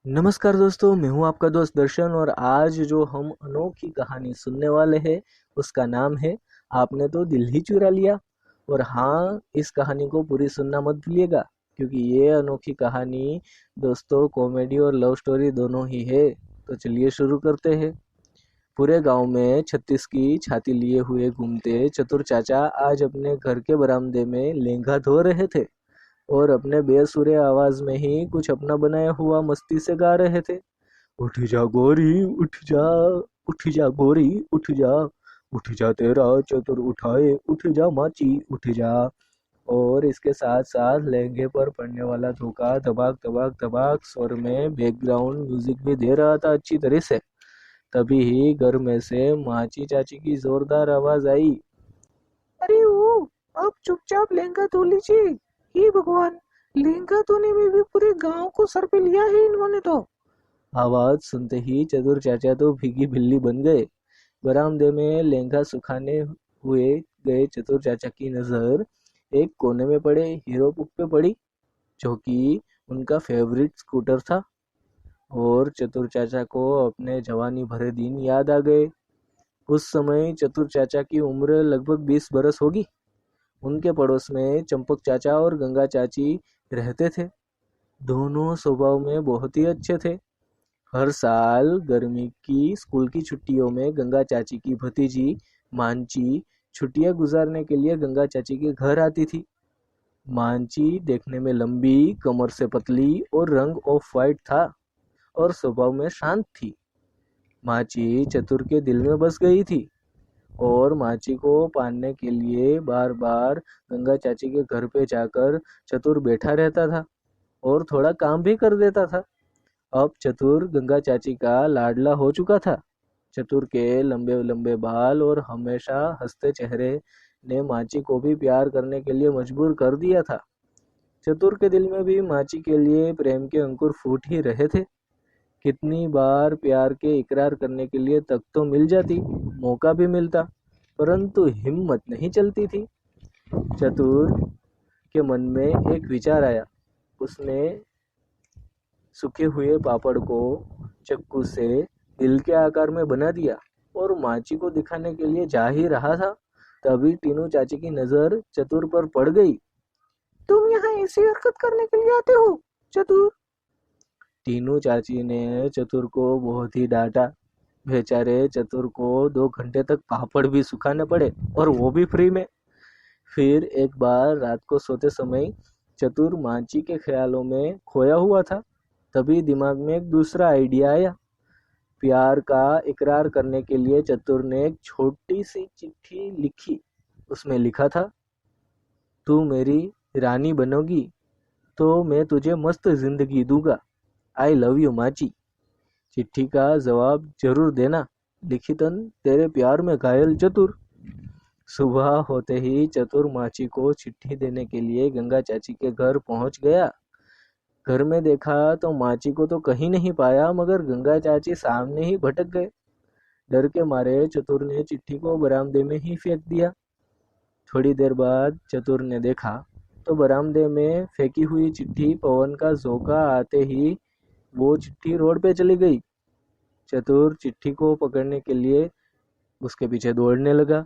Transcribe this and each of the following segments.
नमस्कार दोस्तों, मैं हूं आपका दोस्त दर्शन और आज जो हम अनोखी कहानी सुनने वाले हैं उसका नाम है आपने तो दिल ही चुरा लिया। और हाँ, इस कहानी को पूरी सुनना मत भूलिएगा क्योंकि ये अनोखी कहानी दोस्तों कॉमेडी और लव स्टोरी दोनों ही है। तो चलिए शुरू करते हैं। पूरे गांव में 36 की छाती लिए हुए घूमते चतुर चाचा आज अपने घर के बरामदे में लेंगा धो रहे थे और अपने बेसुरे आवाज में ही कुछ अपना बनाया हुआ मस्ती से गा रहे थे। उठ जा गोरी उठ जा, उठ जा गोरी उठ जा तेरा चतुर उठाए, उठ जा माची उठ जा। और इसके साथ साथ लहंगे पर पड़ने वाला धोखा धबाक धबाक धबाक स्वर में बैकग्राउंड म्यूजिक भी दे रहा था अच्छी तरह से। तभी ही घर में से माची चाची की जोरदार आवाज आई। अरे ओ, अब चुपचाप लहंगा धो लीजिए। हे भगवान, लहंगा धोने में भी पूरे गांव को सर पे लिया है इन्होंने तो। आवाज सुनते ही चतुर चाचा तो भीगी बिल्ली बन गए। बरामदे में लहंगा सुखाने हुए गए चतुर चाचा की नजर एक कोने में पड़े हीरो बुक पे पड़ी, जो कि उनका फेवरेट स्कूटर था। और चतुर चाचा को अपने जवानी भरे दिन याद आ गए। उस समय चतुर चाचा की उम्र लगभग 20 बरस होगी। उनके पड़ोस में चंपक चाचा और गंगा चाची रहते थे। दोनों स्वभाव में बहुत ही अच्छे थे। हर साल गर्मी की स्कूल की छुट्टियों में गंगा चाची की भतीजी मांची छुट्टियां गुजारने के लिए गंगा चाची के घर आती थी। मांची देखने में लंबी, कमर से पतली और रंग ऑफ वाइट था और स्वभाव में शांत थी। मांची चतुर के दिल में बस गई थी और मांची को पाने के लिए बार बार गंगा चाची के घर पे जाकर चतुर बैठा रहता था और थोड़ा काम भी कर देता था। अब चतुर गंगा चाची का लाडला हो चुका था। चतुर के लंबे लंबे बाल और हमेशा हंसते चेहरे ने माची को भी प्यार करने के लिए मजबूर कर दिया था। चतुर के दिल में भी माची के लिए प्रेम के अंकुर फूट ही रहे थे। कितनी बार प्यार के इकरार करने के लिए तक तो मिल जाती, मौका भी मिलता, परंतु हिम्मत नहीं चलती थी। चतुर के मन में एक विचार आया। उसने सूखे हुए पापड़ को चाकू से दिल के आकार में बना दिया और माची को दिखाने के लिए जा ही रहा था, तभी टीनू चाची की नजर चतुर पर पड़ गई। तुम यहाँ ऐसी हरकत करने के लिए आते हो चतुर? टीनू चाची ने चतुर को बहुत ही डांटा। बेचारे चतुर को 2 घंटे तक पापड़ भी सुखाने पड़े और वो भी फ्री में। फिर एक बार रात को सोते समय चतुर माची के ख्यालों में खोया हुआ था। तभी दिमाग में एक दूसरा आइडिया आया। प्यार का इकरार करने के लिए चतुर ने एक छोटी सी चिट्ठी लिखी। उसमें लिखा था, तू मेरी रानी बनोगी तो मैं तुझे मस्त जिंदगी दूंगा। आई लव यू माची। चिट्ठी का जवाब जरूर देना। लिखितन तेरे प्यार में घायल चतुर। सुबह होते ही चतुर माची को चिट्ठी देने के लिए गंगा चाची के घर पहुंच गया। घर में देखा तो माची को तो कहीं नहीं पाया, मगर गंगा चाची सामने ही भटक गए। डर के मारे चतुर ने चिट्ठी को बरामदे में ही फेंक दिया। थोड़ी देर बाद चतुर ने देखा तो बरामदे में फेंकी हुई चिट्ठी पवन का झोंका आते ही वो चिट्ठी रोड पे चली गई। चतुर चिट्ठी को पकड़ने के लिए उसके पीछे दौड़ने लगा।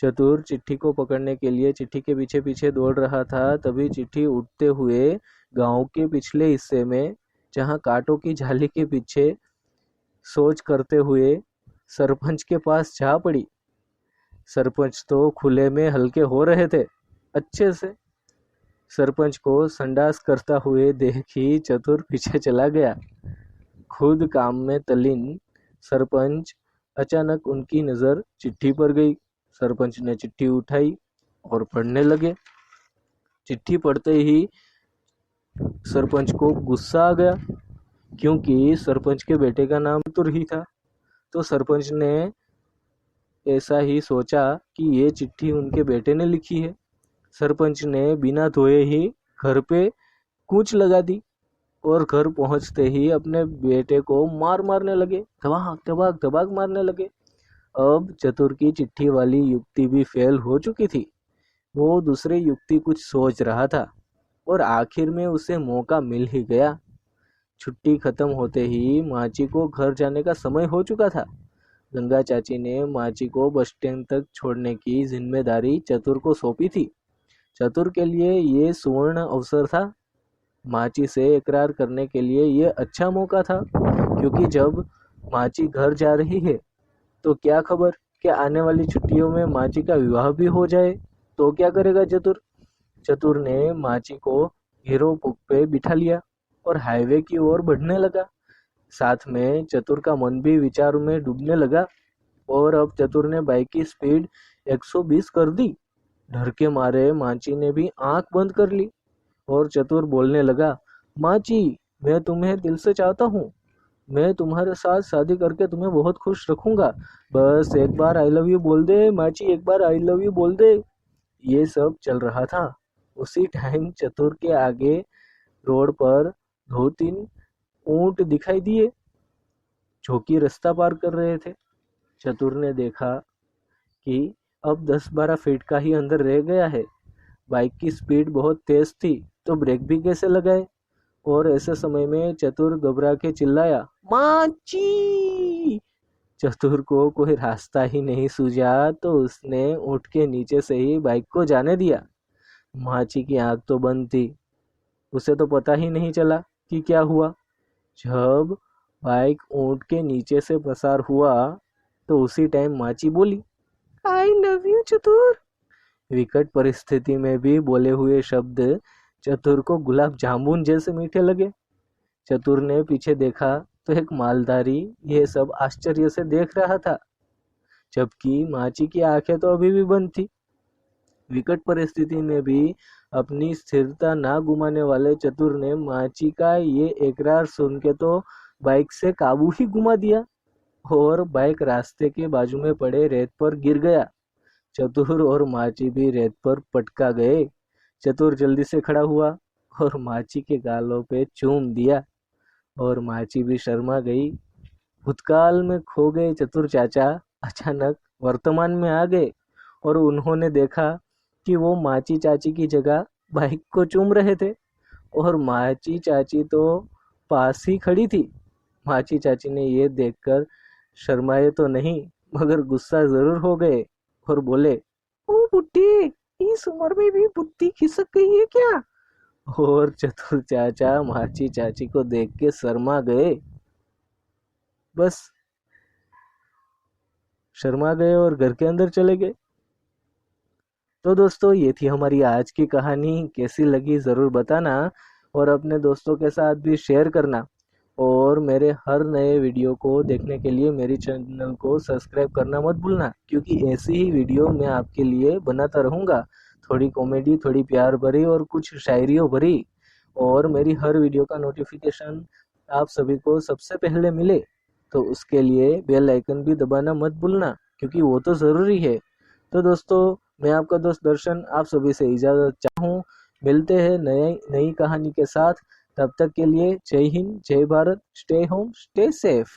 चतुर चिट्ठी को पकड़ने के लिए चिट्ठी के पीछे पीछे दौड़ रहा था, तभी चिट्ठी उड़ते हुए गांव के पिछले हिस्से में, जहां कांटों की झाली के पीछे सोच करते हुए सरपंच के पास जा पड़ी। सरपंच तो खुले में हल्के हो रहे थे अच्छे से। सरपंच को संडास करता हुए देख ही चतुर पीछे चला गया। खुद काम में तल्लीन सरपंच अचानक उनकी नजर चिट्ठी पर गई। सरपंच ने चिट्ठी उठाई और पढ़ने लगे। चिट्ठी पढ़ते ही सरपंच को गुस्सा आ गया, क्योंकि सरपंच के बेटे का नाम चतुर ही था। तो सरपंच ने ऐसा ही सोचा कि ये चिट्ठी उनके बेटे ने लिखी है। सरपंच ने बिना धोए ही घर पे कूच लगा दी और घर पहुंचते ही अपने बेटे को मारने लगे, धबाक धबाक धबाक मारने लगे। अब चतुर की चिट्ठी वाली युक्ति भी फेल हो चुकी थी। वो दूसरी युक्ति कुछ सोच रहा था और आखिर में उसे मौका मिल ही गया। छुट्टी खत्म होते ही माची को घर जाने का समय हो चुका था। गंगा चाची ने माची को बस स्टैंड तक छोड़ने की जिम्मेदारी चतुर को सौंपी थी। चतुर के लिए ये सुवर्ण अवसर था। माची से इकरार करने के लिए ये अच्छा मौका था, क्योंकि जब माची घर जा रही है तो क्या खबर कि आने वाली छुट्टियों में माची का विवाह भी हो जाए, तो क्या करेगा चतुर। चतुर ने माची को हीरो पुक पे बिठा लिया और हाईवे की ओर बढ़ने लगा। साथ में चतुर का मन भी विचारों में डूबने लगा और अब चतुर ने बाइक की स्पीड 120 कर दी। डर के मारे माची ने भी आंख बंद कर ली और चतुर बोलने लगा, माची, मैं तुम्हें दिल से चाहता हूँ। मैं तुम्हारे साथ शादी करके तुम्हें बहुत खुश रखूंगा। बस एक बार आई लव यू बोल दे माची, एक बार आई लव यू बोल दे। ये सब चल रहा था। उसी टाइम चतुर के आगे रोड पर 2-3 ऊंट दिखाई दिए जो कि रास्ता पार कर रहे थे। चतुर ने देखा कि अब 10-12 फीट का ही अंदर रह गया है। बाइक की स्पीड बहुत तेज थी, तो ब्रेक भी कैसे लगाए। और ऐसे समय में चतुर घबरा के चिल्लाया, माची। चतुर को कोई रास्ता ही नहीं सूझा, तो उसने ऊँट के नीचे से ही बाइक को जाने दिया। माची की आंख तो बंद थी। उसे तो पता ही नहीं चला कि क्या हुआ। जब बाइक ऊँट के नीचे से पसार हुआ तो उसी टाइम माची बोली, आई लव यू चतुर। विकट परिस्थिति में भी बोले हुए शब्द चतुर को गुलाब जामुन जैसे मीठे लगे। चतुर ने पीछे देखा तो एक मालधारी यह सब आश्चर्य से देख रहा था, जबकि माची की आंखें तो अभी भी बंद थी। विकट परिस्थिति में भी अपनी स्थिरता ना गुमाने वाले चतुर ने माची का ये इकरार सुन के तो बाइक से काबू ही गुमा दिया और बाइक रास्ते के बाजू में पड़े रेत पर गिर गया। चतुर और माची भी रेत पर पटका गए। चतुर जल्दी से खड़ा हुआ और माची के गालों पे चूम दिया और माची भी शर्मा गई। भूतकाल में खो गए चतुर चाचा अचानक वर्तमान में आ गए और उन्होंने देखा कि वो माची चाची की जगह बाइक को चूम रहे थे और माची चाची तो पास ही खड़ी थी। माची चाची ने ये देखकर शर्माए तो नहीं, मगर गुस्सा जरूर हो गए और बोले, ओ बुड्ढे, इस उम्र में भी बुद्धि खिसक गई है क्या? और चतुर चाचा माची चाची को देख के शर्मा गए। बस शर्मा गए और घर के अंदर चले गए। तो दोस्तों, ये थी हमारी आज की कहानी। कैसी लगी ज़रूर बताना और अपने दोस्तों के साथ भी शेयर करना। और मेरे हर नए वीडियो को देखने के लिए मेरी चैनल को सब्सक्राइब करना मत भूलना, क्योंकि ऐसी ही वीडियो मैं आपके लिए बनाता रहूँगा। थोड़ी कॉमेडी, थोड़ी प्यार भरी और कुछ शायरियों भरी। और मेरी हर वीडियो का नोटिफिकेशन आप सभी को सबसे पहले मिले, तो उसके लिए बेल आइकन भी दबाना मत भूलना, क्योंकि वो तो ज़रूरी है। तो दोस्तों, मैं आपका दोस्त दर्शन आप सभी से इजाज़त चाहूँ। मिलते हैं नई कहानी के साथ। तब तक के लिए जय हिंद, जय Bharat, stay home, stay safe.